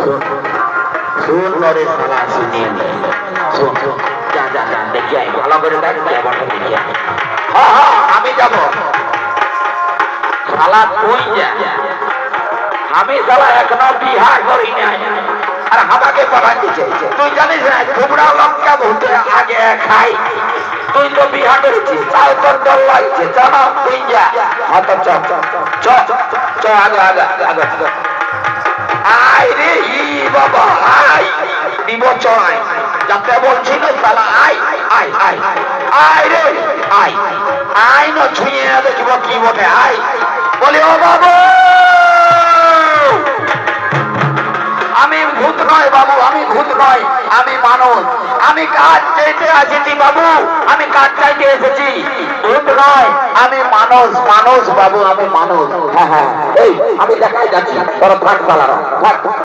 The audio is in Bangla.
শুন করে শালা শুনিয়ে শুন যা যা যা দেখি আই ভালো করে দেখ ব্যাপারটা দেখি হ্যাঁ আমি যাব শালা তুই যা আমি শালা এখনো বিহার করি নাই আর আমাকে পাঠান দিচ্ছে তুই জানিস না টুকরা লঙ্কা ভুটে আগে খাই তুই তো বিহার করেছিস তাও তোর দল লাগছে জানো তুই যা হত চ আগে আগে আগে আয় রে ই বাবা আয় দিব চড়াই যাতে বলছিল শালা আয় আয় আয় আয় রে আয় আয় না ছুঁয়ে দেখব কি বটে আয় বলে ও বাবু আমি ভূত নয় বাবু আমি ভূত নয় আমি মানুষ আমি কাজ চাইতে আসেছি বাবু আমি কাজ চাইতে এসেছি ভূত নয় আমি মানুষ মানুষ বাবু আমি মানুষ হ্যাঁ হ্যাঁ এই আমি দেখাই যাচ্ছি তোর থাক শালারা থাক